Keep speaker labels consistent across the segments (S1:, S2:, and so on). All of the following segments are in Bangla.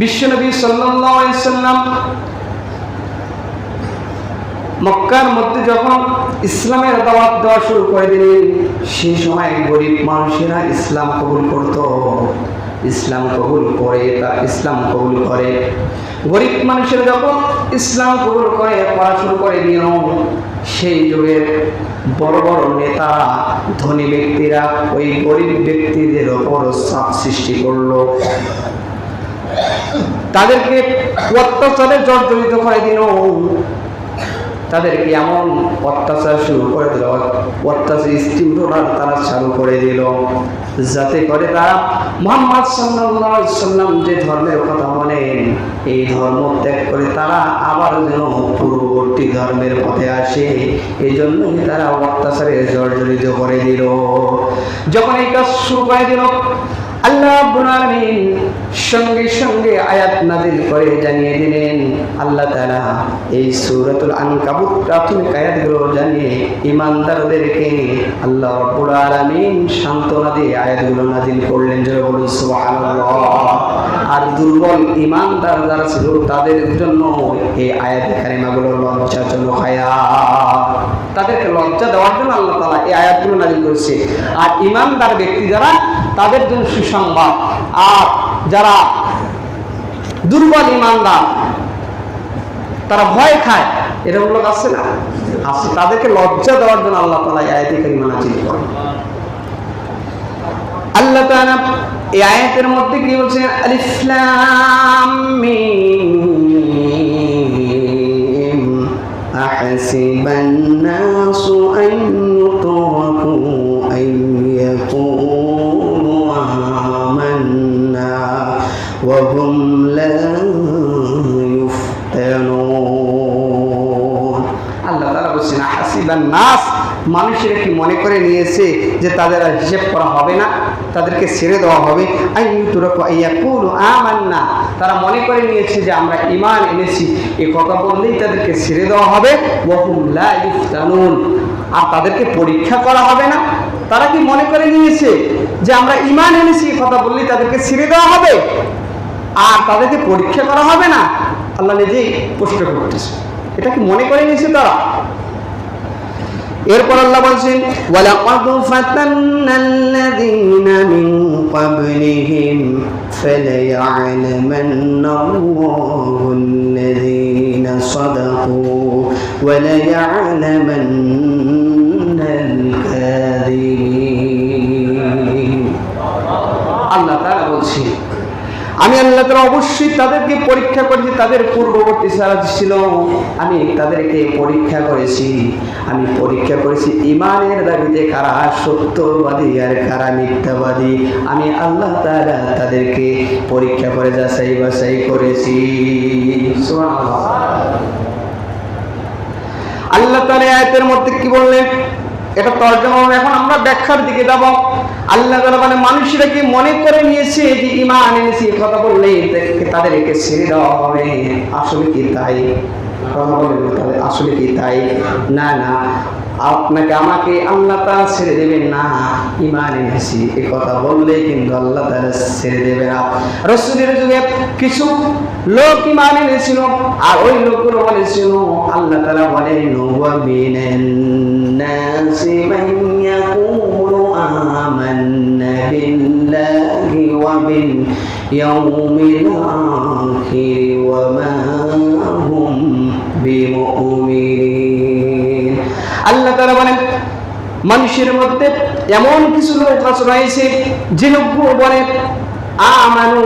S1: বিশ্বনবী সাল্লাল্লাহু আলাইহি সাল্লাম মক্কার মধ্যে যখন ইসলামের দাওয়াত দেওয়া শুরু করে দিলেন, সেই সময় গরিব মানুষেরা ইসলাম কবুল করত। ইসলাম কবুল করে গরিব মানুষেরা যখন ইসলাম কবুল করে পড়া শুরু করে দিল, সেই যুগের বড় বড় নেতারা, ধনী ব্যক্তিরা ওই গরিব ব্যক্তিদের ওপর চাপ সৃষ্টি করলো, তাদেরকে অত্যাচারে জর্জরিত করে দিল। তাদেরকে এমন অত্যাচার শুরু করে দিল, অত্যাচার স্টিমরোলার তারা চালু করে দিল, যাতে করে তারা মুহাম্মদ সাল্লাল্লাহু আলাইহি সাল্লাম যে ধর্মের কথা বলেন, এই ধর্ম ত্যাগ করে তারা আবার যেন পূর্ববর্তী ধর্মের পথে আসে, এই জন্যই তারা অত্যাচারে জর্জরিত করে দিল। যখন এই কাজ শুরু করে দিল, আল্লাহ রাব্বুল আলামিন সঙ্গে সঙ্গে আয়াত নাযিল করে জানিয়ে দিলেন। আল্লাহ তাআলা এই সূরাতুল আনকাবুত প্রাথমিক আয়াতগুলো জানিয়ে ঈমানদারদেরকে আল্লাহ রাব্বুল আলামিন সান্ত্বনা দিয়ে আয়াতগুলো নাযিল করলেন। জয় বলুন সুবহানাল্লাহ। আর দুর্বল ঈমানদার যারা ছিল তাদের জন্য এই আয়াত কারিমাগুলো লজ্জাজনক আয়াত, তাদেরকে লজ্জা দেওয়ার জন্য আল্লাহ তাআলা এই আয়াতগুলো নাযিল করেছে। আর ঈমানদার ব্যক্তি যারা, তাদের জন্য সুসংবাদ। আর যারা দুর্বল ঈমানদার, তারা ভয় খায়, এরকম লোক আছে না? আছে। তাদেরকে লজ্জা দেওয়ার জন্য আল্লাহ তাআলা এই আয়াতে কারিমা নাযিল করেন। আল্লাহ তাআলা এই আয়াতের মধ্যে কি বলছেন? আলিফ লাম মিম আহসিবান নাসু আন ইউতরাকু আন ইয়াকুলু আমান্না ওয়া হুম লা ইফতানুন। আল্লাহ তাআলা বলছেন আহসিবান নাস, মানুষেরা কি মনে করে নিয়েছে যে তাদের আর হিসাব করা হবে না, তাদেরকে ছেড়ে দেওয়া হবে? আমান্না, তারা মনে করে নিয়েছে যে আমরা ঈমান এনেছি, এই কথা বললেই তাদেরকে ছেড়ে দেওয়া হবে। ওয়াহুম লা ইফতানুন, আর তাদেরকে পরীক্ষা করা হবে না। তারা কি মনে করে নিয়েছে যে আমরা ঈমান এনেছি, এই কথা বললেই তাদেরকে ছেড়ে দেওয়া হবে আর তাদেরকে পরীক্ষা করা হবে না? আল্লাহ নিজেই প্রশ্ন করতেছে, এটা কি মনে করে নিয়েছে তারা? এরপর আল্লাহ বলছেন ওয়ালাকাদ ফাতান্নাল্লাযীনা মিন ক্বাবলিহিম ফালায়া'লামান্নাল্লাহুল্লাযীনা সাদাকু ওয়া লায়া'লামান্নাল কাযিবিন। আল্লাহ তাআলা বলছেন, আমি আল্লাহ তাআলা অবশ্যই তাদেরকে পরীক্ষা করেছি। তাদের পূর্ববর্তী যারা ছিল, আমি তাদেরকে পরীক্ষা করেছি। আমি পরীক্ষা করেছি ঈমানের দাবিতে কারা সত্যবাদী আর কারা মিথ্যাবাদী। আমি আল্লাহ তাআলা তাদেরকে পরীক্ষা করে যাচাই বাছাই করেছি। সুবহানাল্লাহ। আল্লাহ তাআলা আয়াতের মধ্যে কি বললেন, এটা তর্জমা। এখন আমরা ব্যাখ্যার দিকে যাব। আল্লাহ তাআলা বলেন, মানুষেরা কি মনে করে নিয়েছে যে ঈমান এনেছি, কথা বললে তাদেরকে ছেড়ে দেওয়া হবে? আসলে কি তাই? কথা বলেন, আসলে কি তাই? না না, আপনাকে আমাকে আল্লাহ তাআলা ছেড়ে দেবেন না। ঈমান এনেছি এই কথা বললেই কিন্তু আল্লাহ তাআলা ছেড়ে দেবে না। রাসূলের যুগে কিছু লোক ঈমান এনেছিল, আর ওই লোকগুলো বলেছিল, আল্লাহ তাআলা বলেন ওয়া মিনান নাসি মান ইয়াকুলু আমান্না বিল্লাহি ওয়া বিল ইয়াউমিল আখির ওয়া মা হুম বিমুমিনিন। আল্লাহ তাআলা বলেন, মানুষের মধ্যে এমন কিছু লোক রয়েছে যে লোকগুলো বলে আমানু,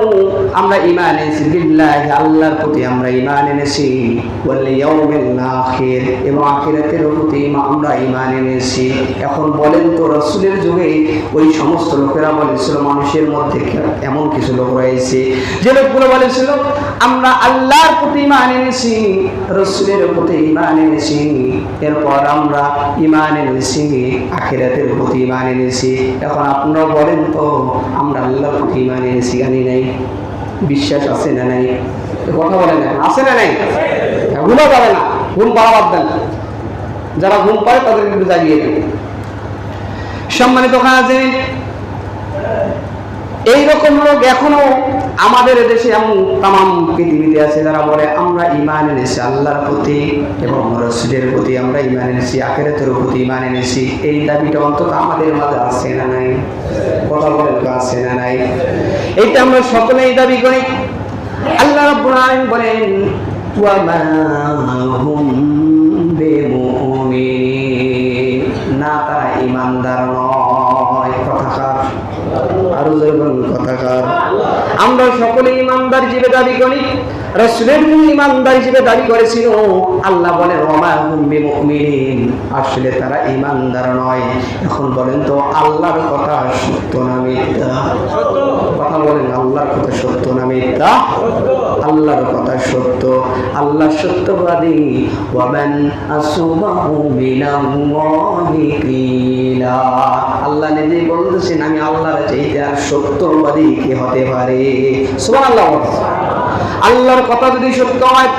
S1: আমরা ঈমান এনেছি, বিল্লাহি, আল্লাহর প্রতি আমরা ঈমান এনেছি, ওয়াল ইয়াউমিল আখির, এবং আখিরাতের প্রতি আমরা ঈমান এনেছি। এখন বলেন তো, রাসূলের যুগে ওই সমস্ত লোকেরা বলেছিল, মানুষের মধ্যে এমন কিছু লোক রয়েছে যে লোকগুলো বলেছিল আমরা আল্লাহর প্রতি ঈমান এনেছি, রাসূলের প্রতি ঈমান এনেছি, এরপর আমরা ঈমান এনেছি আখিরাতের প্রতি ঈমান এনেছি। এখন আপনারা বলেন তো, আমরা আল্লাহর প্রতি ঈমান এনেছি গানি নাই? বিশ্বাস আছে না নাই? কথা বলেন, আছে না নাই? ঘুমা যাবে না, ঘুম পাড়া বাদ দেন। যারা ঘুম পায় তাদেরকে একটু জাগিয়ে দেন। সম্মানিত খাজির, এইরকম লোক এখনো আমাদের দেশে এমন তাম পৃথিবীতে আছে যারা বলে আমরা ঈমান এনেছি আল্লাহর প্রতি এবং রাসূলের প্রতি, আমরা ঈমান এনেছি আখিরাতের প্রতি ঈমান এনেছি। এই দাবিটা অন্তত আমাদের মাঝে আছে না নাই? কথা বলেন, আছে না নাই? এইটা আমরা সকলেই দাবি করি। আল্লাহ রাব্বুল আলামিন বলেন ওয়া মা হুম বিমুমিনিন, না তারা ঈমানদার নয়। কথাকার আরো জোরে বলুন, কথাকার। আমরা সকলে ঈমানদার হিসেবে দাবি করি, রাসূলের ঈমানদার হিসেবে দাবি করেছিল। আল্লাহ বলেন ওয়া মা হুম বিমুমিনিন, আসলে তারা ঈমানদার নয়। এখন বলেন তো আল্লাহর কথা সত্য না মিথ্যা? কথা বলেন, আল্লাহর কথা সত্য না মিথ্যা? আল্লাহর কথা সত্য, আল্লাহ সত্যবাদী। ওয়া মান আসবাহু মিনাল্লাহি কিলা, আল্লাহ নিজেই বলতেছেন আমি আল্লাহর চাইতে আর সত্যবাদী কে হতে পারে? সুবহানাল্লাহ। আল্লাহর কথা যদি সত্য হয়,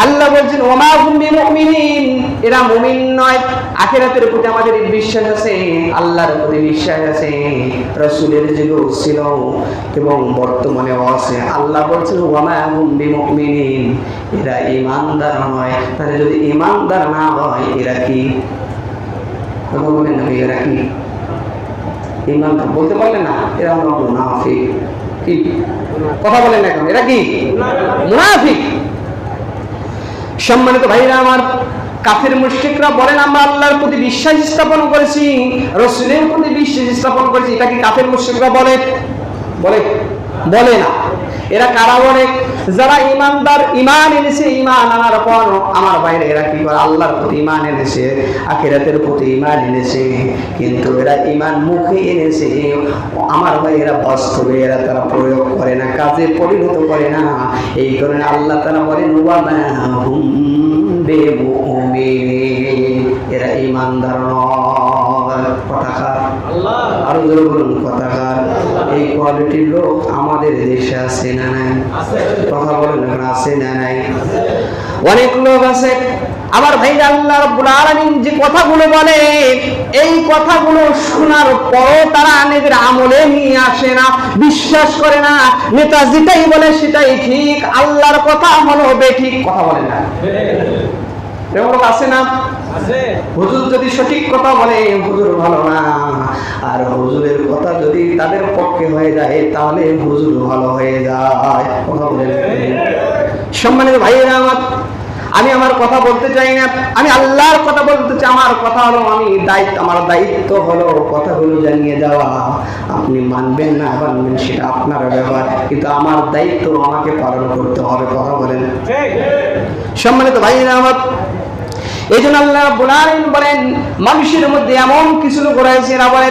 S1: আল্লাহ বলছেন ওয়া মা হুম বিমুমিনিন, এরা মুমিন নয়। আখিরাতের প্রতি আমাদের বিশ্বাস আছে, আল্লাহর প্রতি বিশ্বাস আছে, রাসূলের যুগেও ছিল এবং বর্তমানেও আছে। আল্লাহ বলছেন ওয়া মা হুম বিমুমিনিন, এরা ঈমানদার নয়। তাহলে যদি ঈমানদার না হয় এরা কি? কথা বলেন না, এরা কি? ঈমানদার বলতে পারলেন না? এরা হলো মুনাফিক। কি কথা বলেন এখন? এরা কি? মুনাফিক। সম্মানিত ভাইরা আমার, কাফের মুশরিকরা বলেন আমরা আল্লাহর প্রতি বিশ্বাস স্থাপন করেছি, রাসূলের প্রতি বিশ্বাস স্থাপন করেছি। এটা কি কাফের মুশরিকরা বলে? বলে? বলে না। এরা কারা বলে? যারা ঈমানদার, ঈমান এনেছে, ঈমান আনার পর আমার বাইরে এরা কি করে? আল্লাহর প্রতি ঈমান এনেছে, আখিরাতের প্রতি ঈমান এনেছে, কিন্তু এরা ঈমান মুখে এনেছে, আমার ভাই এরা বাস্তবে এরা তারা প্রয়োগ করে না, কাজে পরিণত করে না। এই কারণে আল্লাহ তাআলা বলেন ওয়া মা হুম বিমুমিনিন, এরা ঈমানদার নয়। কথাকার আল্লাহ আরো জোরে বলুন, কথাকার। এই কোয়ালিটির লোক আমাদের দেশে আছে না নাই? কথা বলেন, আছে না নাই? অনেক লোক আছে আমার ভাই। আল্লাহ রাব্বুল আলামিন যে কথাগুলো বলে, এই কথাগুলো শোনার পরও তারা নিজের আমলে নিয়ে আসে না, বিশ্বাস করে না। নেতা যেটাই বলে সেটাই ঠিক, আল্লাহর কথা হলো বেঠিক। কথা বলেন না? এমন লোক আছে না? হুজুর যদি সঠিক কথা বলে হুজুর ভালো না, আর হুজুরের কথা যদি তাদের পক্ষে হয়ে যায় তাহলে হুজুর ভালো হয়ে যায়। কথা বলেন। সম্মানিত ভাইয়েরা আমার, আমি আমার কথা বলতে চাই না, আমি আল্লাহর কথা বলতে চাই। আমার কথা হলো আমার দায়িত্ব হলো কথাগুলো জানিয়ে দেওয়া। আপনি মানবেন না মানবেন সেটা আপনার ব্যাপার, কিন্তু আমার দায়িত্ব আমাকে পালন করতে হবে। কথা বলেন। সম্মানিত ভাইয়েরা আমার, এই জন্য আল্লাহ রাব্বুল আলামিন বলেন মানুষের মধ্যে এমন কিছু লোক রয়েছে এরা বলে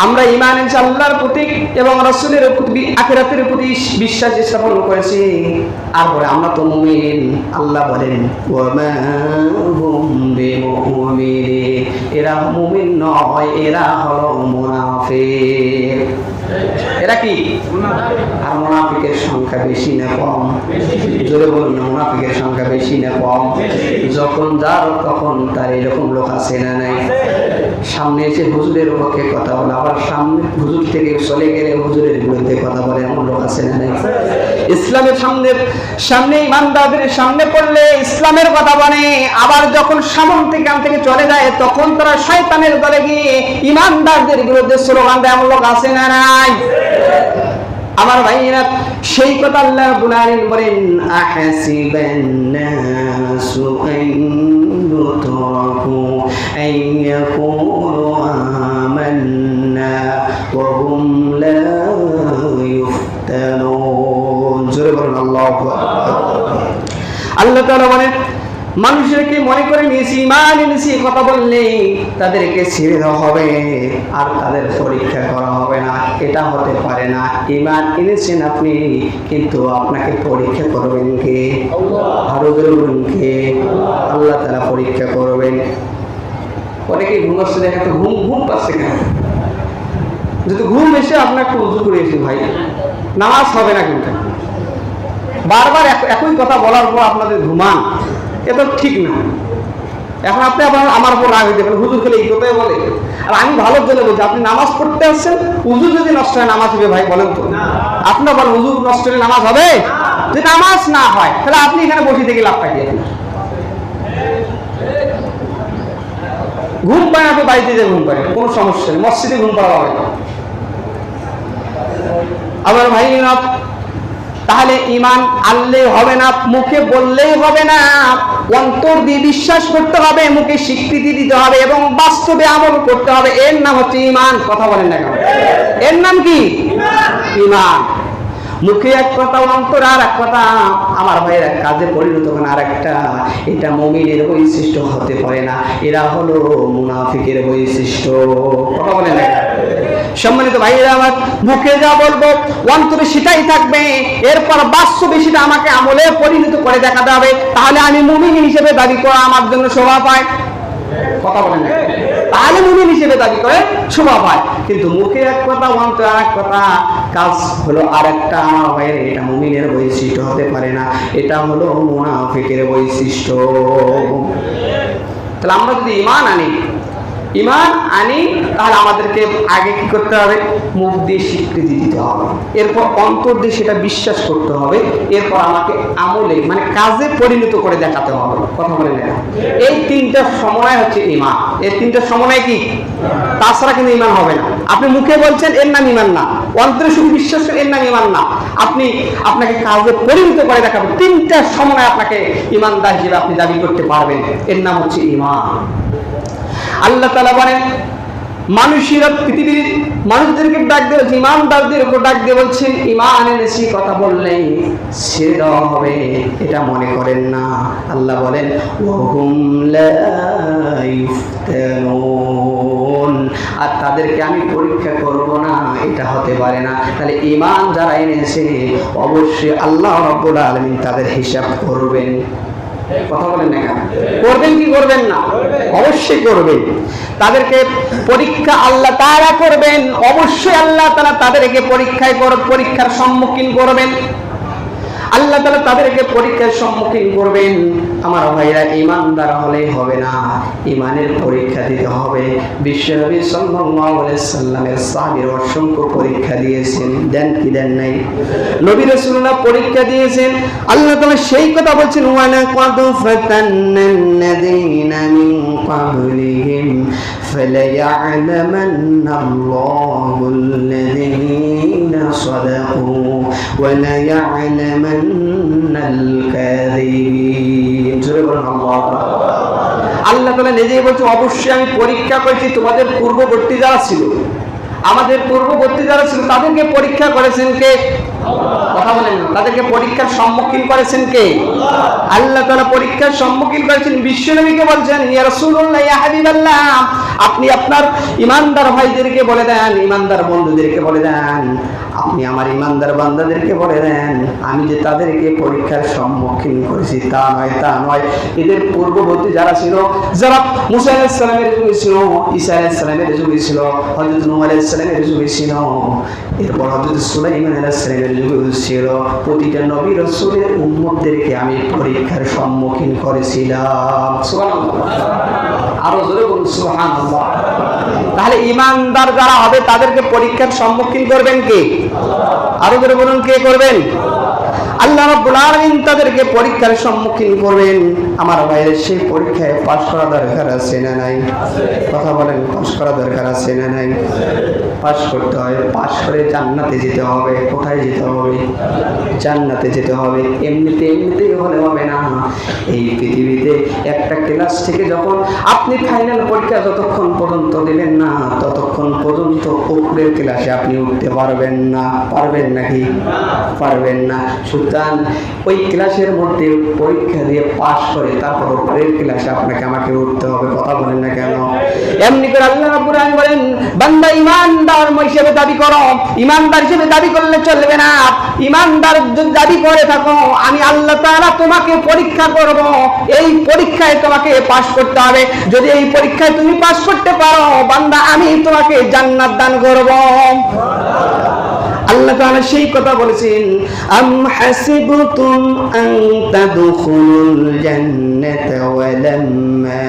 S1: আমরা ঈমান এনেছি আল্লাহর প্রতি এবং রাসূলের প্রতি, আখিরাতের প্রতি বিশ্বাস স্থাপন করেছি, আর বলে আমরা তো মুমিন। আল্লাহ বলেন ওয়া মা হুম বিমুমিনিন, এরা মুমিন নয়, এরা হলো মুনাফিক। এরা কি? আর মুনাফিকের সংখ্যা বেশি না কম? জোরে বলুন না, মুনাফিকের সংখ্যা বেশি না কম? যখন যার তখন তার এরকম লোক আছে না নাই? সামনে এসে হুজুরের পক্ষে কথা বলে, আবার সামনে হুজুর থেকে চলে গেলে হুজুরের বিরুদ্ধে কথা বলে, এমন লোক আছে না নাই? ইসলামের সামনে ইমানদারদের সামনে পড়লে ইসলামের কথা বলে, আবার যখন সামনে থেকে চলে যায় তখন তারা শয়তানের দলে গিয়ে ইমানদারদের বিরুদ্ধে স্লোগান দেয়। এমন লোক আছে না নাই? আমার ভাইয়েরা, সেই কথা আল্লাহ রাব্বুল আলামিন বলেন আহাসিবান নাসু আন ইউতরাকু আন ইয়াকুলু আমান্না ওয়া হুম লা ইফতানুন। জোরে বলুন আল্লাহু আকবার। আল্লাহ তাআলা বলেন মানুষকে মনে করে নিয়েছি, ঈমান এনেছি, কথা বললে তাদেরকে ছেড়ে দেওয়া হবে আর তাদের পরীক্ষা করা হবে না। এটা হতে পারে না। ঈমান এনেছেন আপনি, কিন্তু আপনাকে পরীক্ষা করবেন কে? আরো বলুন কে? আল্লাহ তাআলা পরীক্ষা করবেন। অনেকে ঘুমাচ্ছে, দেখা তো ঘুম পাচ্ছে কেন? যদি ঘুম এসে আপনার একটু উজু করে এসে ভাই, নামাজ হবে না। কিন্তু বারবার একই কথা বলার পর আপনাদের ঘুমান, এটা ঠিক না। এখন আপনি আবার আমার উপর রাগ হইতে পারেন, হুজুর খেলে এই কথাই বলে। আর আমি ভালোর জন্য বলছি, আপনি নামাজ পড়তে আসছেন, হুজুর যদি নষ্ট হয় নামাজ হবে ভাই বলেন তো? আপনার বলেন হুজুর নষ্ট হলে নামাজ হবে? যদি নামাজ না হয় তাহলে আপনি এখানে বসে থেকে লাভটা কি? ঘুম পায় আপনি বাড়িতে যে ঘুম পায় কোনো সমস্যা নেই, মসজিদে ঘুম পাওয়া হবে না। আবার ভাই না, তাহলে ঈমান আনলেই হবে না, মুখে বললেই হবে না, অন্তর দিয়ে বিশ্বাস করতে হবে, মুখে স্বীকৃতি দিতে হবে এবং বাস্তবে আমল করতে হবে। এর নাম হচ্ছে ঈমান। কথা বলেন না কেন? এর নাম কি? ঈমান। মুখে এক কথা, অন্তর আর এক কথা, আমার ভাইয়েরা কাজে পরিণত করেন আর একটা। এটা মুমিনের বৈশিষ্ট্য হতে পারে না, এরা হলো মুনাফিকের বৈশিষ্ট্য। কথা বলেন না? সম্মানিত ভাইয়েরা আমার, মুখে যা বলবো অন্তরে সেটাই থাকবে, এরপর বাস্তবে সেটা আমাকে আমলে পরিণত করে দেখাতে হবে, তাহলে আমি মুমিন হিসেবে দাবি করা আমার জন্য শোভা পায়। কথা বলেন না? তাহলে মুমিন হিসেবে দাবি করে শোভা পায়। কিন্তু মুখে এক কথা, অন্তরে আর এক কথা, কাজ হলো আর একটা। আমার ভাইয়ের এটা মুমিনের বৈশিষ্ট্য হতে পারে না, এটা হলো মুনাফিকের বৈশিষ্ট্য। তাহলে আমরা যদি ঈমান আনি তাহলে আমাদেরকে আগে কি করতে হবে? মুখ দিয়ে স্বীকৃতি দিতে হবে, এরপর অন্তর দিয়ে সেটা বিশ্বাস করতে হবে, এরপর আমাকে আমলে মানে কাজে পরিণত করে দেখাতে হবে। কথা বলে না? এই তিনটা সমন্বয় হচ্ছে ঈমান। এই তিনটা সমন্বয় কি? তাছাড়া কিন্তু ঈমান হবে না। আপনি মুখে বলছেন এর নাম ঈমান না, অন্তরে শুধু বিশ্বাস করেন এর নাম ঈমান না, আপনাকে কাজে পরিণত করে দেখাবেন। তিনটা সমন্বয় আপনাকে ঈমানদার হিসেবে আপনি দাবি করতে পারবেন, এর নাম হচ্ছে ঈমান। আল্লাহ তাআলা বলেন, মানুষেরা পৃথিবীর মানুষদেরকে ডাক দিয়ে বলছে, ঈমানদারদের উপর ডাক দিয়ে বলছেন, ঈমান এনেছি কথা বললেই ছেড়ে দেওয়া হবে, এটা মনে করেন না। আল্লাহ বলেন, ওয়াহুম লা ইফতানুন, আর তাদেরকে আমি পরীক্ষা করব না, এটা হতে পারে না। তাহলে ঈমান যারা এনেছে অবশ্যই আল্লাহ রাব্বুল আলামিন তাদের হিসাব করবেন। কথা বলেন না কেন? করবেন কি করবেন না? অবশ্যই করবেন। তাদেরকে পরীক্ষা আল্লাহ তাআলা করবেন, অবশ্যই আল্লাহ তাআলা তাদেরকে পরীক্ষার সম্মুখীন করবেন। আল্লাহ তাআলা তাদেরকে পরীক্ষার সম্মুখীন করবেন। আমার ভাইরা, ঈমানদার হলেই হবে না, ঈমানের পরীক্ষা দিতে হবে। বিশ্বনবী সাল্লাল্লাহু আলাইহি সাল্লামের সাহাবীরা অসংখ্য পরীক্ষা দিয়েছেন, দেন কি দেন নাই? নবী রাসূলুল্লাহ পরীক্ষা দিয়েছেন। আল্লাহ তাআলা সেই কথা বলছেন, ওয়া লাকাদ ফাতান্নাল্লাযীনা মিন ক্বাবলিহিম ফালায়া'লামান্নাল্লাহুল্লাযীনা সাদাকু ওয়া লায়া'লামান্নাল কাযিবিন। জোরে বলুন আল্লাহু আকবার। আল্লাহ তাআলা নিজেই বলছেন, অবশ্যই আমি পরীক্ষা করেছি তোমাদের পূর্ববর্তী যারা ছিল, আমাদের পূর্ববর্তী যারা ছিল তাদেরকে পরীক্ষা করেছেন কে? কথা বলেন না। তাদেরকে পরীক্ষার সম্মুখীন করেছেন কে? আল্লাহ তাআলা পরীক্ষার সম্মুখীন করেছেন। বিশ্বনবীকে বলছেন, ইয়া রাসূলুল্লাহ, ইয়া হাবিবাল্লাহ, আপনি আপনার ঈমানদার ভাইদেরকে বলে দেন, ঈমানদার বন্ধুদেরকে বলে দেন, আপনি আমার ঈমানদার বান্দাদেরকে বলে দেন, আমি যে তাদেরকে পরীক্ষার সম্মুখীন করেছি তা নয়। এদের পূর্ববর্তী যারা ছিল, যারা মুসা আলাইহিস সালামের যুগে ছিল, ঈসা আলাইহিস সালামের যুগে ছিল, হযরত নূহ আলাইহিস সালামের যুগে ছিল, এরপর হযরত সুলাইমান আলাইহিস সালামের যুগে ছিল, প্রতিটা নবী রাসূলের উম্মতদেরকে আমি পরীক্ষার সম্মুখীন করেছিলাম। সুবহানাল্লাহ। আরো জোরে বলুন সুবহানাল্লাহ। তাহলে ঈমানদার যারা হবে তাদেরকে পরীক্ষার সম্মুখীন করবেন কে? আরো জোরে বলুন, কে করবেন? আল্লাহ রাব্বুল আলামিন তাদেরকে পরীক্ষার সম্মুখীন করবেন। আমার ভাইয়ের সেই পরীক্ষায় পাস করা দরকার আছে না নাই? কথা বলেন, পাস করা দরকার আছে না নাই? পাস করতে হয়, পাস করে জান্নাতে যেতে হবে। কোথায় যেতে হবে? জান্নাতে যেতে হবে। এমনিতেই হলে হবে না। এই পৃথিবীতে একটা ক্লাস থেকে যখন আপনি ফাইনাল পরীক্ষা যতক্ষণ পর্যন্ত দেবেন না, ততক্ষণ পর্যন্ত উপরের ক্লাসে আপনি উঠতে পারবেন না। পারবেন নাকি? পারবেন না। সুতরাং ওই ক্লাসের মধ্যে পরীক্ষা দিয়ে পাস করে তারপর উপরের ক্লাসে আপনাকে আমাকে উঠতে হবে। কথা বলেন না কেন? এমনি করে আল্লাহ রাব্বুল আলামিন বলেন, বান্দা ঈমানদার হিসেবে দাবি করো। ঈমানদার হিসেবে দাবি করলে চলবে না। ঈমানদার যদি দাবি করে থাকো, আমি আল্লাহ তাআলা তোমাকে পরীক্ষা করব, এই পরীক্ষায় তোমাকে পাস করতে হবে। যদি এই পরীক্ষায় তুমি পাস করতে পারো বান্দা, আমি তোমাকে জান্নাত দান করব। আল্লাহ তাআলা সেই কথা বলেছেন, আম হাসিবতুম আন তাদখুলুল জান্নাতা ওয়া লাম্মা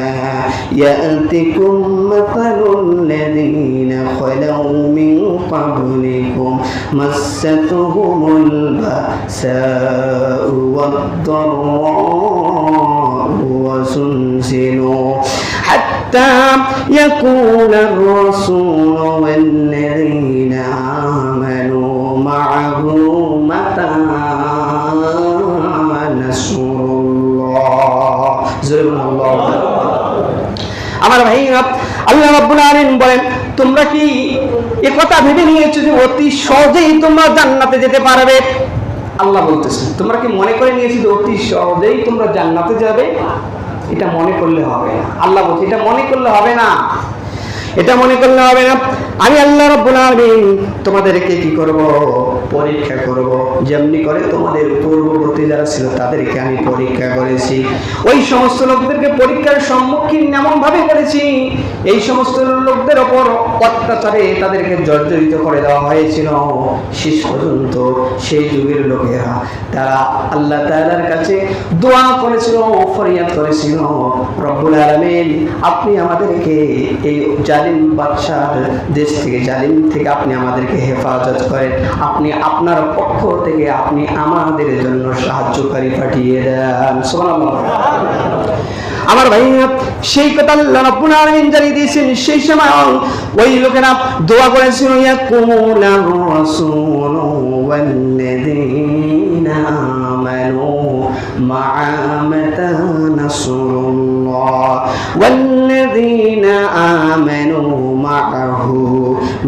S1: ইয়াতিকুম মাসালুল লাযীনা খালাউ মিন ক্বাবলিকুম মাসাতুহুমুল বাসাউ ওয়াদ-দাররাউ ওয়া সুনজিলু হাত্তা ইয়াকুলা আর-রাসূলু ওয়াল-লাযীনা আমানু মা'আহু মাতা নাসরুল্লাহ। জুরুল্লাহ। আমার ভাইরা, আল্লাহ রাব্বুল আলামিন বলেন, তোমরা কি এই কথা ভেবে নিয়েছো যে অতি সহজেই তোমরা জান্নাতে যেতে পারবে? আল্লাহ বলতেছেন, তোমরা কি মনে করে নিয়েছো যে অতি সহজেই তোমরা জান্নাতে যাবে? এটা মনে করলে হবে না। আল্লাহ বলছে এটা মনে করলে হবে না, এটা মনে করলে হবে না। আমি আল্লাহ রাব্বুল আলামিন তোমাদেরকে কি করব? পরীক্ষা করব। যেমনি করে তোমাদের পূর্ববর্তী যারা ছিল তাদেরকে আমি পরীক্ষা করেছি, ওই সমস্ত লোকদেরকে পরীক্ষার সম্মুখীন এমন ভাবে করেছি, এই সমস্ত লোকদের ওপর অত্যাচারে তাদেরকে জর্জরিত করে দেওয়া হয়েছিল। শেষ পর্যন্ত সেই যুগের লোকেরা তারা আল্লাহ তাআলার কাছে দোয়া করেছিল, ফরিয়াদ করেছিল, রব্বুল আলামিন আপনি আমাদেরকে এই জালিম বাদশার দেশ থেকে, জালিম থেকে আপনি আমাদেরকে হেফাজত করেন, আপনি আপনার পক্ষ থেকে আপনি আমাদের জন্য সাহায্যকারী পাঠিয়ে দেন। সুবহানাল্লাহ। আমার ভাই, সেই কথা আল্লাহ রাব্বুল আলামিন জানিয়ে দিয়েছেন। সেই সময় ওই লোকেরা দোয়া করেছিল, ইয়াকুলার রাসূলু ওয়াল্লাযীনা আমানু মা'a মাতা নাসরুল্লাহ ওয়াল্লাযীনা আমানু মা'আহু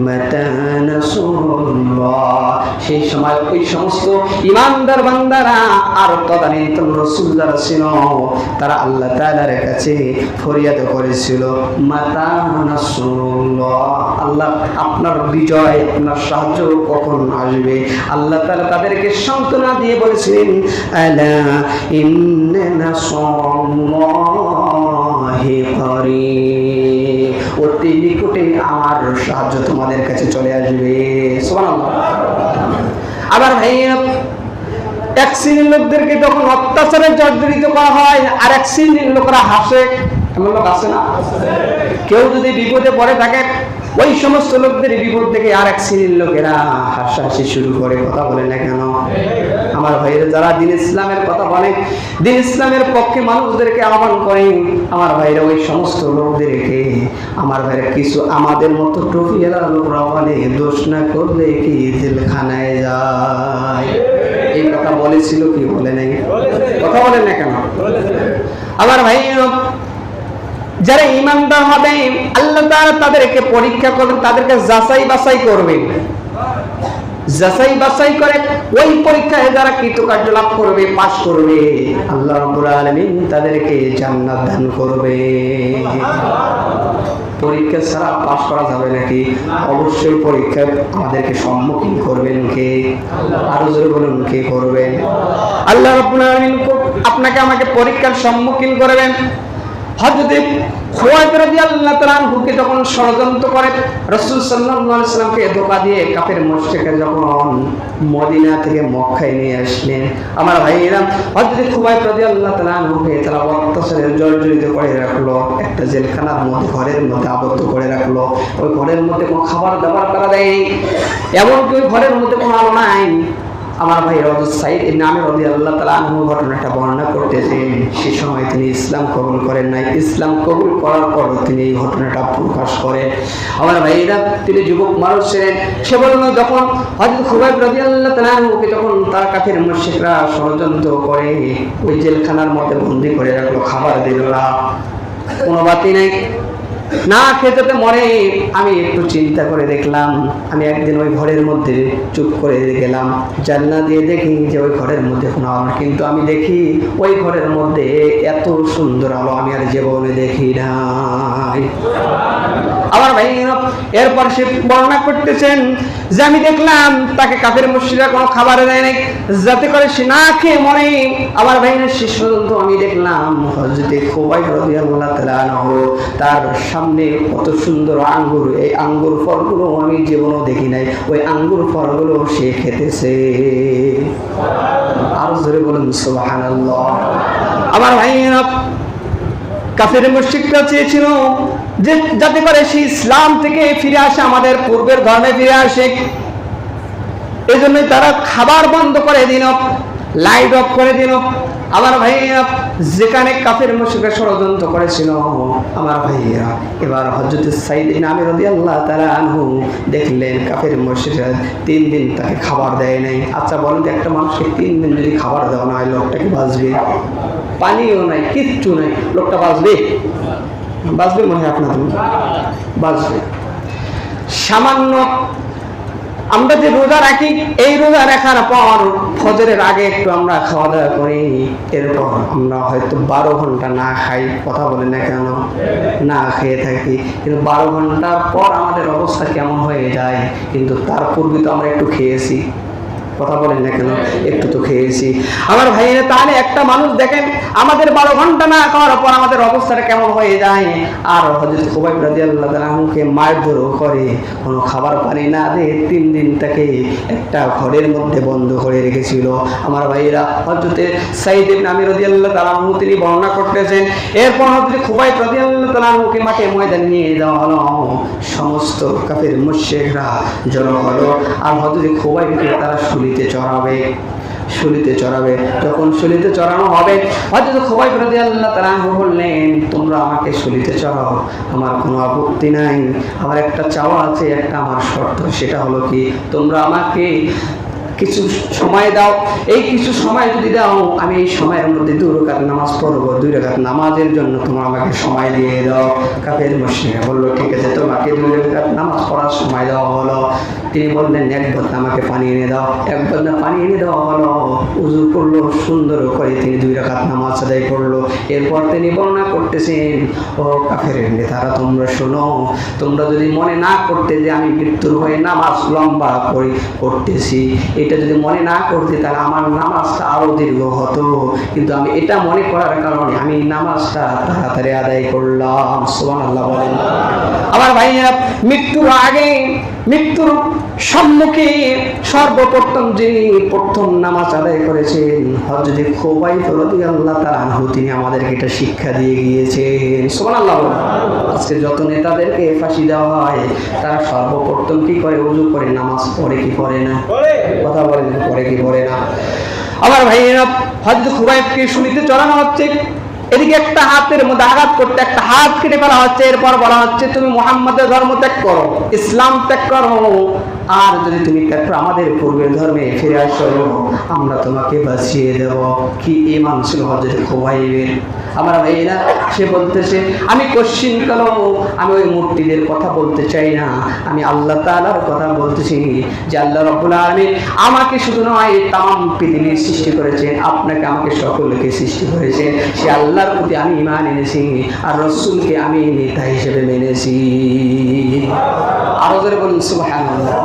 S1: মাতা নাসরুল্লাহ। সেই সময় ওই সমস্ত ঈমানদার বান্দারা আর তদানীত রাসূল যারা ছিল তারা আল্লাহ তাআলার কাছে ফরিয়াদ করেছিল, মাতা নাসরুল্লাহ, আল্লাহ আপনার বিজয়, আপনার সাহায্য কখন আসবে? আল্লাহ তাআলা তাদেরকে সান্ত্বনা দিয়ে বলেছিলেন, আলা ইন্না নাসরাল্লাহি করিব, অতি নিকটে আমার সাহায্য তোমাদের কাছে চলে আসবে। সুবহানাল্লাহ। আবার ভাইয়া, এক শ্রেণীর লোকদেরকে যখন অত্যাচারে জর্জরিত করা হয় আর এক শ্রেণীর লোকরা হাসে, এমন লোক আছে না? কেউ যদি বিপদে পড়ে থাকে, ওই সমস্ত লোকদের বিপদ থেকে আর এক শ্রেণীর লোকেরা হাসাহাসি শুরু করে। কথা বলে না কেন? আমার ভাইরা, যারা দিন ইসলামের কথা বলে, দিন ইসলামের পক্ষে মানুষদেরকে আহ্বান করে, আমার ভাইরা ওই সমস্ত লোকদেরকে, আমার ভাইরা কিছু আমাদের মতো টুপিওয়ালা লোকরা বলে, দোষ না করলে কি জেলখানায় যায়। এই কথা বলেছিল কি বলে নাই? কথা বলেন না কেন? আমার ভাই, যারা ঈমানদার হবে আল্লাহ তাআলা তাদেরকে পরীক্ষা করবেন, তাদেরকে যাচাই বাছাই করবেন। যাচাই বাছাই করে ওই পরীক্ষায় যারা কৃতকার্য লাভ করবে, পাশ করবে, আল্লাহ রাব্বুল আলামিন তাদেরকে জান্নাত দান করবে। পরীক্ষা ছাড়া পাশ করা যাবে নাকি? অবশ্যই পরীক্ষা আমাদেরকে সম্মুখীন করবেন কে? আরো জোরে বলুন, কে করবেন? আল্লাহ রাব্বুল আলামিন আপনাকে আমাকে পরীক্ষার সম্মুখীন করবেন। হযরত খুবাইব রাদিয়াল্লাহু তাআলা আনহুকে যখন ষড়যন্ত্র করে রাসূল সাল্লাল্লাহু আলাইহি ওয়াসাল্লামকে ধোঁকা দিয়ে কাফের মুশরিকরা যখন মদিনা থেকে মক্কায় নিয়ে আসলেন, আমার ভাইয়েরা, হযরত খুবাইব রাদিয়াল্লাহু তাআলা আনহুকে তারা অত্যাচারে জর্জরিত করে রাখলো, একটা জেলখানার মধ্যে, ঘরের মধ্যে আবদ্ধ করে রাখলো। ওই ঘরের মধ্যে কোনো খাবার দাবার তারা দেয়নি, এমনকি ওই ঘরের মধ্যে কোনো আলো নাই। আমার ভাই হযরত সাঈদ ইবনে আমির রাদিয়াল্লাহু তাআলা আনহু ঘটনাটা বর্ণনা করতেছেন। সেই সময় তিনি ইসলাম কবুল করেন নাই, ইসলাম কবুল করার পর তিনি এই ঘটনাটা প্রকাশ করেন। আমার ভাইরা, তিনি যুবক মানুষ ছিলেন। সে বলল, যখন হযরত খুবাইব রাদিয়াল্লাহু তাআলা আনহুকে যখন তার কাফের মুশরিকরা ষড়যন্ত্র করে ওই জেলখানার মধ্যে বন্দী করে রাখলো, খাবার দিল না, কোনো বাতি নাই, না খেতে মরে। আমি একটু চিন্তা করে দেখলাম, আমি একদিন ওই ঘরের মধ্যে চুপ করে গেলাম, জানলা দিয়ে দেখি যে ওই ঘরের মধ্যে কোনো আলো, কিন্তু আমি দেখি ওই ঘরের মধ্যে এত সুন্দর আলো আমি আর জীবনে দেখি নাই। আমার ভাই, এরপর সে বর্ণনা করতেছেন যে আমি দেখলাম তাকে কাফের মুশরিকরা কোনো খাবার দেয় নাই, যাতে করে সে না খেয়ে মরে। আমার ভাই, শেষ পর্যন্ত আমি দেখলাম হযরত খুবাইব রাদিয়াল্লাহু তাআলা আনহু তার সামনে কত সুন্দর আঙ্গুর, এই আঙ্গুর ফলগুলো আমি জীবনও দেখি নাই, ওই আঙ্গুর ফলগুলো সে খেতেছে। আরো জোরে বলুন সুবহানাল্লাহ। আমার ভাইয়েরা, কাফের মুশরিকরা চেয়েছিল যে যাতে করে সে ইসলাম থেকে ফিরে আসে, আমাদের পূর্বের ধর্মে ফিরে আসে। এই জন্যই তারা খাবার বন্ধ করে দিল, লাইট অফ করে দিল। আমার ভাইয়েরা, যেখানে কাফের মুশরিকরা ষড়যন্ত্র করেছিল, আমার ভাইয়েরা, এবার হযরত সাইদ ইবনে আমির রাদিয়াল্লাহু তাআলা আনহু দেখলেন কাফের মুশরিকরা 3 দিন তাকে খাবার দেয় নাই। আচ্ছা বলেন তো, একটা মানুষকে 3 দিন যদি খাবার দেওয়া না হয়, লোকটা কি বাঁচবে? পানিও নাই, কিচ্ছু নাই, লোকটা বাঁচবে? বাঁচবে মনে হয় আপনাদের? বাঁচবে। সামান্য আমরা যে রোজা রাখি, এই রোজা রাখার পর ফজরের আগে একটু আমরা খাওয়া দাওয়া করি, এরপর আমরা হয়তো 12 ঘন্টা না খাই। কথা বলে না কেন? না খেয়ে থাকি, কিন্তু 12 ঘন্টার পর আমাদের অবস্থা কেমন হয়ে যায়। কিন্তু তার পূর্বে তো আমরা একটু খেয়েছি। কথা বলেন না কেন? একটু তো খেয়েছি। আমার ভাইয়েরা, তাহলে একটা মানুষ দেখেন আমাদের 12 ঘন্টা না খাওয়ার পর আমাদের অবস্থাটা কেমন হয়ে যায়। আর হযরত খুবাইব রাদিয়াল্লাহু তাআলা আনহুকে মারধর করে, কোনো খাবার পানি না দিয়ে 3 দিন তাকে একটা ঘরের মধ্যে বন্ধ করে রেখেছিল। আমার ভাইয়েরা, হযরত সাইদ ইবনে আমির রাদিয়াল্লাহু তাআলা আনহু তিনি বর্ণনা করতেছেন, এরপর হযরত খুবাইব রাদিয়াল্লাহু তাআলা আনহুকে মাঠে ময়দানে নিয়ে যাওয়া হলো। সমস্ত কাফের মুশরিকরা জড়ো হলো, আর হযরত খুবাইবকে তারা শুলিতে চড়াবে। যখন শুলিতে চড়ানো হবে, হযরত খুবাইব রাদিয়াল্লাহু তাআলা আনহু বললেন, তোমরা আমাকে শুলিতে চড়াও, আমার কোনো আপত্তি নাই। আমার একটা চাওয়া আছে, একটা আমার শর্ত, সেটা হলো কি, তোমরা আমাকে কিছু সময় দাও। এই কিছু সময় যদি দাও, আমি এই সময়ের মধ্যে 2 রাকাত নামাজ পড়বো। 2 রাকাত নামাজের জন্য তোমরা আমাকে সময় দিয়ে দাও। কাফের মুশরিকরা বলল, ঠিক আছে, তোমাকে 2 রাকাত নামাজ পড়ার সময় দেওয়া হলো। তিনি বললেন, 1 বদনা আমাকে পানি এনে দাও। 1 বদনা পানি এনে দেওয়া হলো। উযু করলো, সুন্দর করে তিনি 2 রাকাত নামাজ আদায় করলো। এরপর তিনি বর্ণনা করতেছেন, ও কাফের নেতারা, তোমরা শোনো, তোমরা যদি মনে না করতে যে আমি মৃত্যুর হয়ে নামাজ লম্বা করে করতেছি, এটা যদি মনে না করতে, তাহলে আমার নামাজটা আরো দীর্ঘ হতো। কিন্তু আমি এটা মনে করার কারণে আমি নামাজটা তাড়াতাড়ি আদায় করলাম। সুবহানাল্লাহ বলেন। আমার ভাইয়েরা, মৃত্যুর আগে, মৃত্যুর সম্মুখে সর্বপ্রথম যিনি প্রথম নামাজ আদায় করেছেন হযরত খুবাইব রাদিয়াল্লাহু তাআলা আনহু, তিনি আমাদেরকে এটা শিক্ষা দিয়ে গিয়েছেন। সুবহানাল্লাহ। আজকে যত নেতাদেরকে ফাঁসি দেওয়া হয়, তারা সর্বপ্রথম কি করে? ওযু করে নামাজ পড়ে কি পড়ে না? কথা বলেন, পড়ে কি পড়ে না? আমার ভাইয়েরা, হযরত খুবাইবকে শুলিতে চড়ানো হচ্ছে, এদিকে একটা হাতের মধ্যে আঘাত করতে একটা হাত কেটে ফেলা হচ্ছে। এরপর বলা হচ্ছে, তুমি মুহাম্মাদের ধর্ম ত্যাগ করো, ইসলাম ত্যাগ করো, আর যদি তুমি ত্যাগ করো, আমাদের পূর্বের ধর্মে ফিরে আসো, আমরা তোমাকে বাঁচিয়ে দেব। কি ঈমান ছিল হযরত খুবাইবের! আমার ভাইয়েরা, সে বলতেছে, আমি কোশ্চিন কালো, আমি ওই মূর্তিদের কথা বলতে চাই না, আমি আল্লাহ তাআলার কথা বলতেছি, যে আল্লাহ রাব্বুল আলামিন আমাকে শুধু নয়, তামাম পৃথিবীর সৃষ্টি করেছেন, আপনাকে আমাকে সকলকে সৃষ্টি করেছেন। সে আল্লাহর প্রতি আমি ঈমান এনেছি, আর রাসূলকে আমি নেতা হিসেবে মেনেছি। আরো জোরে বলুন সুবহানাল্লাহ।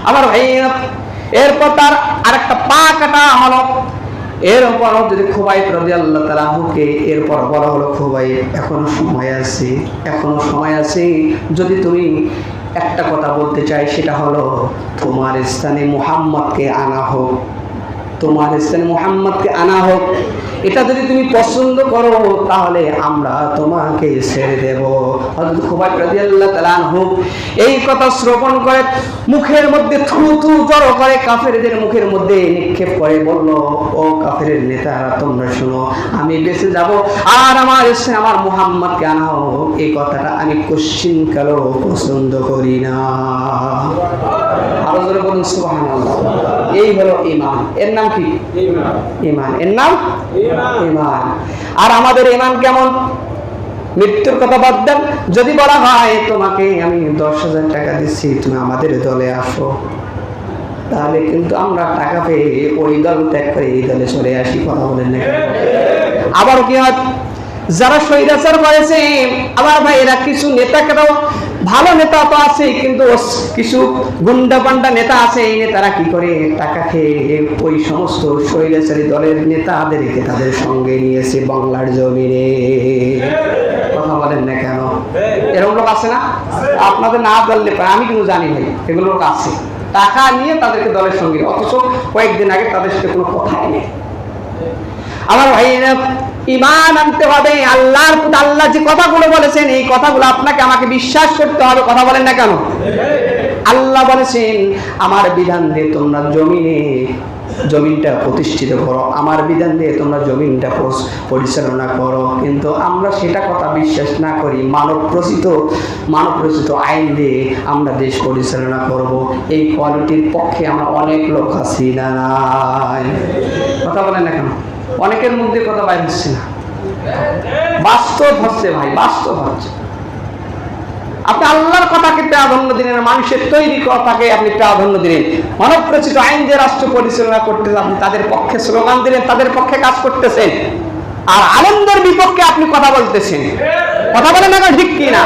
S1: আমার ভাইয়েরা, এরপর তার আরেকটা পা কাটা হলো। এরপর যদি খুবাইব রাদিয়াল্লাহু তাআলা আনহুকে এরপর বলা হলো, খুবাইব, এখনো সময় আছে, এখনো সময় আছে, যদি তুমি একটা কথা বলতে চাই, সেটা হলো তোমার স্থানে মুহাম্মদকে আনা হোক, তোমার স্থানে মুহাম্মদকে আনা হোক। এটা যদি তুমি পছন্দ করো, তাহলে আমরা তোমাকে ছেড়ে দেব। হযরত খুবাইব রাদিয়াল্লাহু তাআলা আনহু এই কথা শ্রবণ করে মুখের মধ্যে থুথু জড়ো করে কাফেরদের মুখের মধ্যে নিক্ষেপ করে বলল, ও কাফেরের নেতারা, তোমরা শুনো, আমি বেঁচে যাব, আর আমার স্থানে আমার মুহাম্মদকে আনা হোক, এই কথাটা আমি কোশ্চিন কালো পছন্দ করি না। আরো জোরে বলুন সুবহানাল্লাহ। এই হলো ঈমান। এর নাম কি? ঈমান। এর নাম ঈমান। আর আমাদের ঈমান কেমন? মৃত্যুর কথা বাদ দেন, যদি বলা হয় তোমাকে আমি 10,000 টাকা দিচ্ছি, তুমি আমাদের দলে আসো, তাহলে কিন্তু আমরা টাকা পেয়ে ওই দল ত্যাগ করে এই দলে চলে আসি। কথা বলেন না? আবার কি হয়, যারা স্বৈরাচার করেছে, আমার ভাইয়েরা, কিছু নেতাকেও ভালো নেতা তো আছে, কিন্তু কিছু গুন্ডা পান্ডা নেতা আছে, এই নেতারা কি করে টাকা খেয়ে ওই সমস্ত স্বৈরাচারী দলের নেতাদেরকে তাদের সঙ্গে নিয়েছে বাংলার জমিনে। কথা বলেন না কেন? এরকম লোক আছে না? আপনাদের না জানলে আমি কিন্তু জানি ভাই, এগুলো লোক আছে, টাকা নিয়ে তাদেরকে দলের সঙ্গে, অথচ কয়েকদিন আগে তাদের সাথে কোনো কথাই নেই। আমার ভাইয়েরা, ঈমান আনতে হবে আল্লাহর প্রতি। আল্লাহ যে কথাগুলো বলেছেন এই কথাগুলো আপনাকে আমাকে বিশ্বাস করতে হবে। কথা বলেন না কেন? আল্লাহ বলেছেন আমার বিধান দিয়ে তোমরা জমিনটা প্রতিষ্ঠিত করো, আমার বিধান দিয়ে তোমরা জমিনটা পরিচালনা করো। কিন্তু আমরা সেটা কথা বিশ্বাস না করি, মানব রচিত আইন দিয়ে আমরা দেশ পরিচালনা করব। এই কোয়ালিটির পক্ষে আমরা অনেক লোক আছি না নাই? কথা বলেন না কেন? অনেকের মধ্যে কথা বাইর হচ্ছে না, বাস্তব হচ্ছে ভাই, বাস্তব হচ্ছে। আপনি আল্লাহর কথাকে প্রাধান্য দিলেন, মানুষের তৈরি কথাকে আপনি প্রাধান্য দিলেন, মানব রচিত আইন দিয়ে রাষ্ট্র পরিচালনা করতে আপনি তাদের পক্ষে স্লোগান দিলেন, তাদের পক্ষে কাজ করতেছেন, আর আলেমদের বিপক্ষে আপনি কথা বলতেছেন। কথা বলেন না, ঠিক কি না?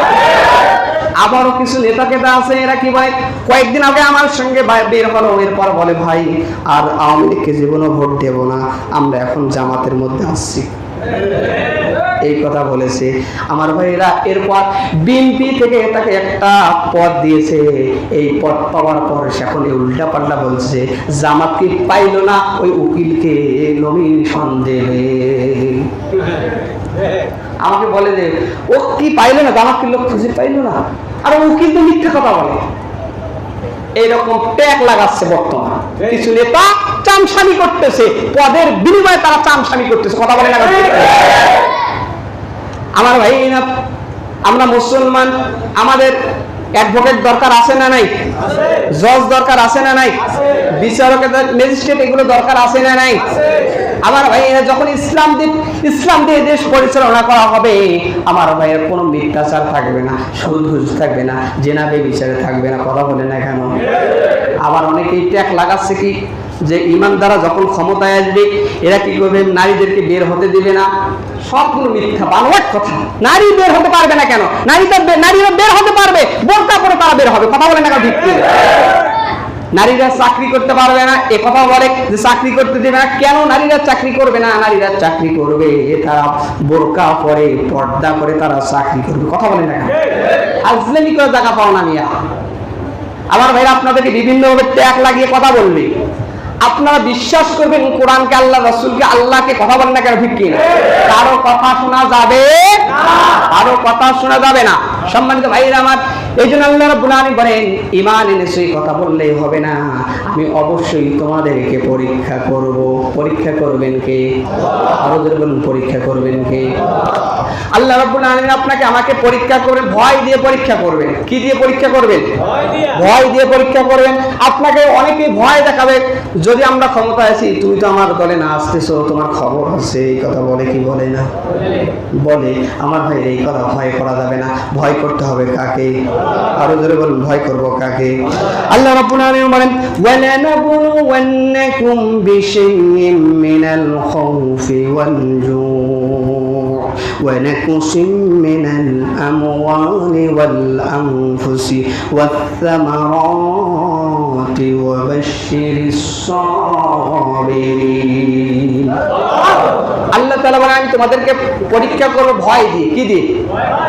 S1: আবারও কিছু নেতা কেতা আছে, এরা কি বলে, কয়েকদিন আগে আমার সঙ্গে বের হলো, এরপর বলে ভাই আর আওয়ামী লীগকে জীবনও ভোট দেব না, আমরা এখন জামাতের মধ্যে আসছি, এই কথা বলেছে। আমার ভাইরা এরপর বিএনপি থেকে তাকে একটা পদ দিয়েছে, এই পদ পাওয়ার পর সে এখন উল্টা পাল্টা বলছে জামাতকে পাইল না, ওই উকিলকে নমিনেশন দেবে। আমাকে বলে যে ও কি পাইলো না, জামাতকে লোক খুঁজে পাইলো না, আর উকিল তো মিথ্যা কথা বলে। এইরকম ট্যাগ লাগাচ্ছে বর্তমান কিছু নেতা, চামচামি করতেছে, পদের বিনিময়ে তারা চামচামি করতেছে। কথা বলে না আমার ভাই, আমরা মুসলমান, আমাদের অ্যাডভোকেট দরকার আছে না নাই? জজ দরকার আছে না নাই? বিচারক, ম্যাজিস্ট্রেট, এগুলো দরকার আছে না নাই? আমার ভাই, যখন ইসলাম দিয়ে দেশ পরিচালনা করা হবে, আমার ভাইয়ের কোনো মিথ্যাচার থাকবে না, সুদ ঘুষ থাকবে না, জেনা বেবিচার থাকবে না। কথা বলে না কেন? আবার অনেকেই ট্যাগ লাগাচ্ছে কি যে ইমানদাররা যখন ক্ষমতায় আসবে এরা কি করবে, নারীদেরকে বের হতে দিবে না। সবগুলো মিথ্যা, বানোয়াট কথা। নারী বের হতে পারবে না কেন? নারীরা বের হতে পারবে, বোরকা পরে তারা বের হবে। কথা বলে না কেন? ঠিক। নারীরা চাকরি করতে পারবে না, এ কথা বলে যে চাকরি করতে দেবে না। কেন নারীরা চাকরি করবে না? নারীরা চাকরি করবে, তারা বোরকা পরে, পর্দা করে তারা চাকরি করবে। কথা বলে না কেন? আজলামি করে জায়গা পাও না মিয়া। আমার ভাইরা আপনাদেরকে বিভিন্নভাবে ট্যাগ লাগিয়ে কথা বলবে, আপনারা বিশ্বাস করবেন কোরআনকে, আল্লাহ রাসূলকে, আল্লাহকে। কথা বলেন না কেন? ঠিক কি না? কারো কথা শোনা যাবে না, কারো কথা শোনা যাবে না। সম্মানিত ভাইরা আমার, এই জন্য আল্লাহ রাব্বুল আলামিন বলেন ঈমান এনেছে কথা বললেই হবে না, আমি অবশ্যই তোমাদেরকে পরীক্ষা করব। পরীক্ষা করবেন কে? আরো জোরে বলুন, পরীক্ষা করবেন কে? আল্লাহ রাব্বুল আলামিন আপনাকে আমাকে পরীক্ষা করবেন, ভয় দিয়ে পরীক্ষা করবেন। কি দিয়ে পরীক্ষা করবেন? ভয় দিয়ে পরীক্ষা করবেন। আপনাকে অনেকে ভয় দেখাবে, যদি আমরা ক্ষমতায় আছি, তুমি তো আমার দলে না আসতেছো, তোমার খবর আছে, এই কথা বলে কি বলে না? বলে। আমার ভাই, এই কথা ভয় করা যাবে না। ভয় করতে হবে কাকে? আরো জোরে বলুন, ভয় করব কাকে? আল্লাহ রাব্বুল আলামিন বলেন ওয়ালানাবলুওয়ান্নাকুম বিশাইইম মিনাল খাউফি ওয়াল জু' ওয়ানাকসিম মিনাল আমওয়ালি ওয়াল আনফুসি ওয়াত সামারাতি ওয়াবাশশিরিস সাবিরিন। আল্লাহ তাআলা বলেন আমি তোমাদেরকে পরীক্ষা করব ভয় দিয়ে। কি দিয়ে?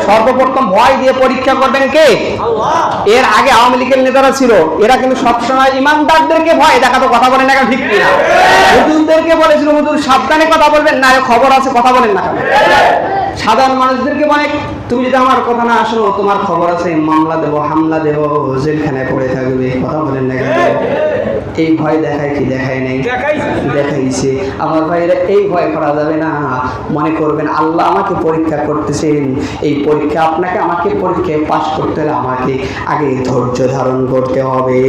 S1: সর্বপ্রথম ভয় দিয়ে পরীক্ষা করবেন কে? আল্লাহ। এর আগে আওয়ামী লীগের নেতারা ছিল, এরা কিন্তু সবসময় ইমানদারদেরকে ভয় দেখাতো। কথা বলেন না কেন? ঠিক কিনা? হুজুরদেরকে বলেছিল হুজুর সাবধানে কথা বলবেন, না খবর আছে। কথা বলেন না কেন? সাধারণ মানুষদেরকে বলে তুমি যদি আমার কথা না আসো, তোমার খবর আছে, মামলা দেব, হামলা দেব, জেলখানায় পড়ে থাকবে। কথা বলেন না কেন? এই ভয় দেখায় কি দেখায় নাই? দেখাইছে। আমার ভাইরা, এই ভয় করা যাবে না। মনে করবেন আল্লাহ আমাকে পরীক্ষা করতেছেন, এই পরীক্ষা আপনাকে আমাকে পরীক্ষায় পাস করতে হলে আমাকে আগে ধৈর্য ধারণ করতে হবে।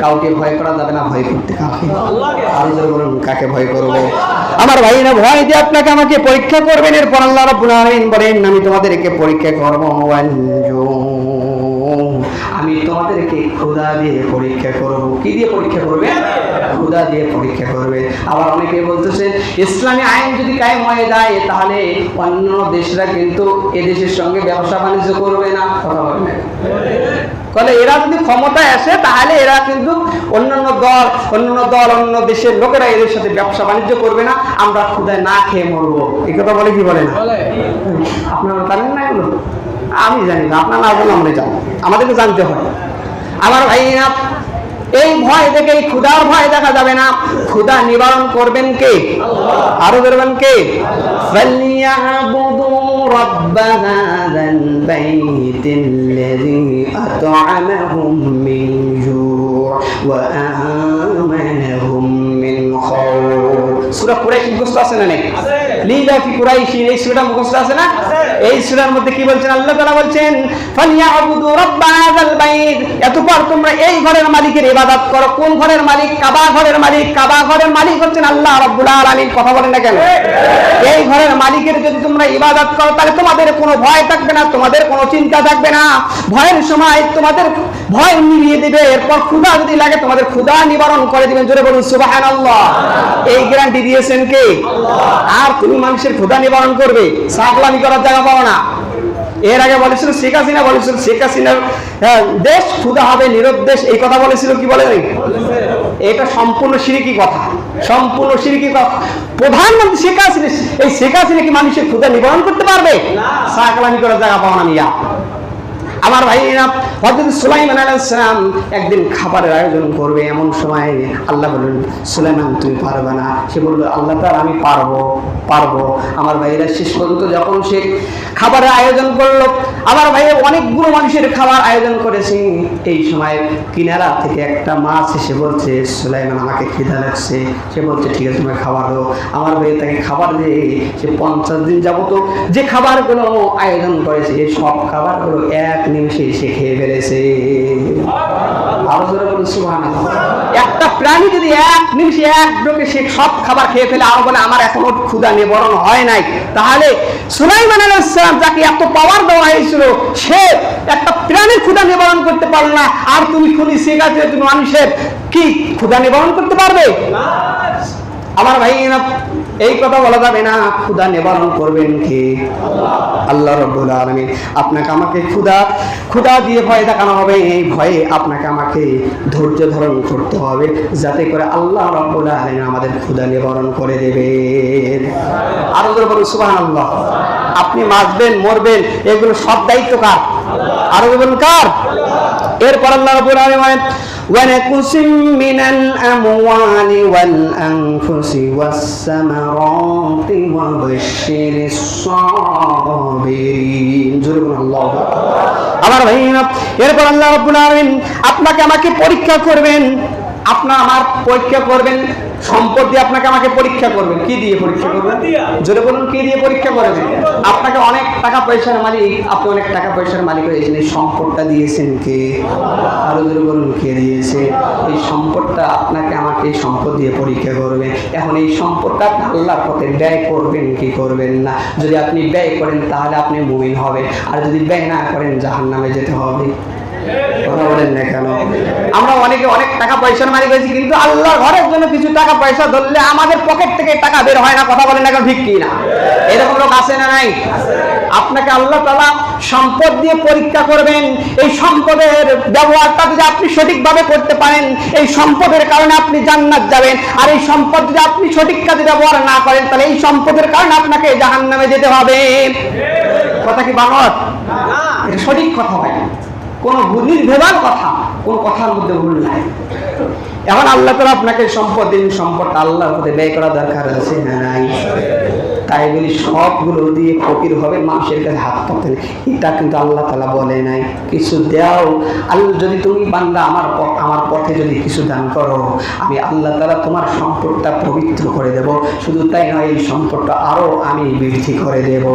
S1: কাউকে ভয় করা যাবে না। ভয় করতে কাকে? আরো জোরে বলুন, কাকে ভয় করবো? আমার ভাইরা, ভয় দিয়ে আপনাকে আমাকে পরীক্ষা করবেন। এরপর আল্লাহ রাব্বুল আলামিন বলেন আমি তোমাদেরকে পরীক্ষা করবো। আমি আমি তোমাদেরকে ক্ষুধা দিয়ে পরীক্ষা করব। কি দিয়ে পরীক্ষা করবে? ক্ষুধা দিয়ে পরীক্ষা করবে। আবার অনেকে বলতেছেন ইসলামী আইন যদি কায়েম হয়ে যায় তাহলে অন্য দেশরা কিন্তু এদেশের সঙ্গে ব্যবসা বাণিজ্য করবে না। কথা বলেন না? বলে এরা যদি ক্ষমতায় আসে তাহলে এরা কিন্তু অন্যান্য দল অন্য দেশের লোকেরা এদের সাথে ব্যবসা বাণিজ্য করবে না, আমরা ক্ষুধায় না খেয়ে মরবো। এই কথা বলে কি বলে না? আপনারা জানেন না এগুলো? আমি জানি না, আপনারা না জানেন আমরা জানি, আমাদেরকে জানতে হয়। আমার ভাইরা, এই ভয় দেখে, এই ক্ষুধার ভয় দেখা যাবে না। ক্ষুধা নিবারণ করবেন কে? আরো করবেন কে? ফালিয়াবুদু রাব্ব হাযাল বাইতিল্লাযী আত'আমাহুম মিন জু' ওয়া আমানাহুম মিন খাউফ। সূরা কুরাইশ মুখস্থ আছে না? নেই? লিলাফি কুরাইশ, এই সূরা মুখস্থ আছে না? এই সূরার মধ্যে কি বলছেন? আল্লাহ তাআলা বলছেন ফালিয়াবুদু রাব্ব হাযাল বাইত, এতপর তোমরা এই ঘরের মালিকের ইবাদত করো। কোন ঘরের মালিক? কাবা ঘরের মালিক। কাবা ঘরের মালিক হচ্ছেন আল্লাহ রাব্বুল আলামিন। কথা বলেন না কেন? এই ঘরের মালিকের যদি তোমরা ইবাদত করো তাহলে তোমাদের কোনো ভয় থাকবে না, তোমাদের কোনো চিন্তা থাকবে না। ভয়ের সময় তোমাদের ভয় নিভিয়ে দিবে, এরপর ক্ষুধা যদি লাগে তোমাদের ক্ষুধা নিবারণ করে দিবেন। জোরে বলুন সুবহানাল্লাহ। এই গ্যারান্টি দিয়েছেন কে? আর তুমি মানুষের ক্ষুধা নিবারণ করবে, সাগলামি করার জায়গা পাও না। এর আগে বলেছিল শেখ হাসিনা, বলেছিল শেখ হাসিনার দেশ ক্ষুধা হবে নিরুদ্দেশ, এই কথা বলেছিল কি বলে নাই? এটা সম্পূর্ণ শিরকি কথা, সম্পূর্ণ শিরকি কথা। প্রধানমন্ত্রী শেখ হাসিনা, এই শেখ হাসিনা কি মানুষের ক্ষুধা নিবারণ করতে পারবে? সাগলামি করার জায়গা পাও না মিয়া। আমার ভাইরা, হযরত সুলাইমান আলাইহিস সালাম একদিন খাবারের আয়োজন করবে, এমন সময় আল্লাহ বললেন সুলাইমান তুমি পারবে না। সে বলল আল্লাহ তাআলা আমি পারবো। আমার ভাইরা, শেষ পর্যন্ত যখন সে খাবারের আয়োজন করলো, আমার ভাইরা অনেকগুলো মানুষের খাবার আয়োজন করেছে। এই সময় কিনারা থেকে একটা মাছ এসে বলছে সুলাইমান আমাকে খিদা লাগছে। সে বলছে ঠিক আছে তুমি খাবার দাও। আমার ভাই তাকে খাবার দিয়ে সে 50 দিন যাবত যে খাবারগুলো আয়োজন করেছে সব খাবারগুলো এক নিমিষে সে খেয়ে ফেলেছে। আরো জোরে বলুন সুবহানাল্লাহ। একটা প্রাণী যদি এক নিমিষে এক ঢোকে সে সব খাবার খেয়ে ফেলে আর বলে আমার এখনো ক্ষুধা নিবারণ হয় নাই, তাহলে সুলাইমান আলাইহিস সালাম যাকে এত পাওয়ার দেওয়া হয়েছিল সে একটা প্রাণীর ক্ষুধা নিবারণ করতে পারল না, আর তুমি খুনি শেখ হাসিনা তুমি মানুষের কি ক্ষুধা নিবারণ করতে পারবে? আমার ভাইরা, এই কথা বলা যাবে না। ক্ষুধা নিবারণ করবেন কে? আল্লাহ রাব্বুল আলামিন। আপনাকে আমাকে ক্ষুধা দিয়ে ভয় দেখানো হবে, এই ভয়ে আপনাকে আমাকে ধৈর্য ধারণ করতে হবে, যাতে করে আল্লাহ রাব্বুল আলামিন আমাদের ক্ষুধা নিবারণ করে দেবেন। আরো জোরে বলুন সুবহানাল্লাহ। আপনি বাঁচবেন মরবেন এগুলো সব দায়িত্ব কার? আরো বলুন কার? এরপর আল্লাহ রাব্বুল আলামিন وَنَقْصٍ مِّنَ الْأَمْوَالِ وَالْأَنفُسِ وَالثَّمَرَاتِ وَبَشِّرِ الصَّابِرِينَ। জোরে বলুন আল্লাহু আকবার। আমার ভাইরা, এরপর আল্লাহ রাব্বুল আলামিন আপনাকে আমাকে পরীক্ষা করবেন, আমার পরীক্ষা করবেন, সম্পদ দিয়ে আপনাকে আমাকে পরীক্ষা করবেন। কি দিয়ে পরীক্ষা করবেন? জোরে বলুন কি দিয়ে পরীক্ষা করবেন? আপনাকে অনেক টাকা পয়সার মালিক, আপনি অনেক টাকা পয়সার মালিক হয়েছেন, এই সম্পদটা দিয়েছেন কে? আরো জোরে বলুন কে দিয়েছে? এই সম্পদটা আপনাকে আমাকে এই সম্পদ দিয়ে পরীক্ষা করবেন। এখন এই সম্পদটা আল্লাহর পথে ব্যয় করবেন কি করবেন না? যদি আপনি ব্যয় করেন তাহলে আপনি মুমিন হবে, আর যদি ব্যয় না করেন জাহান্নামে যেতে হবে। কথা বলেন না কেন? আমরা অনেকে অনেক টাকা পয়সার মালিক হয়েছি, কিন্তু আল্লাহর ঘরের জন্য কিছু টাকা পয়সা ধরলে আমাদের পকেট থেকে টাকা বের হয় না। কথা বলেন না কেন? ঠিক কি না? এরকম লোক আছে না নাই? আপনাকে আল্লাহ তাআলা সম্পদ দিয়ে পরীক্ষা করবেন। এই সম্পদের ব্যবহারটা যদি আপনি সঠিকভাবে করতে পারেন, এই সম্পদের কারণে আপনি জান্নাত যাবেন। আর এই সম্পদ যদি আপনি সঠিক কাজে ব্যবহার না করেন তাহলে এই সম্পদের কারণে আপনাকে জাহান্নামে যেতে হবে। কথা কি বানোয়াট? এটা সঠিক কথা হয়, কোনো নির্ভেজাল কথা, কোন কথার মধ্যে ভুল নাই। এখন আল্লাহ তাআলা আপনাকে সম্পদ দিন, সম্পদটা আল্লাহর পথে ব্যয় করা দরকার আছে না নাই? তাই বলি সবগুলো দিয়ে ফকির হবে, মানুষের কাছে হাত পাতেন, এটা কিন্তু আল্লাহ তাআলা বলে নাই। কিছু দাও, আল্লাহ যদি তুমি বান্দা আমার পথে যদি কিছু দান করো, আমি আল্লাহ তাআলা তোমার সম্পদটা পবিত্র করে দেব। শুধু তাই নয়, এই সম্পদটা আরো আমি বৃদ্ধি করে দেব।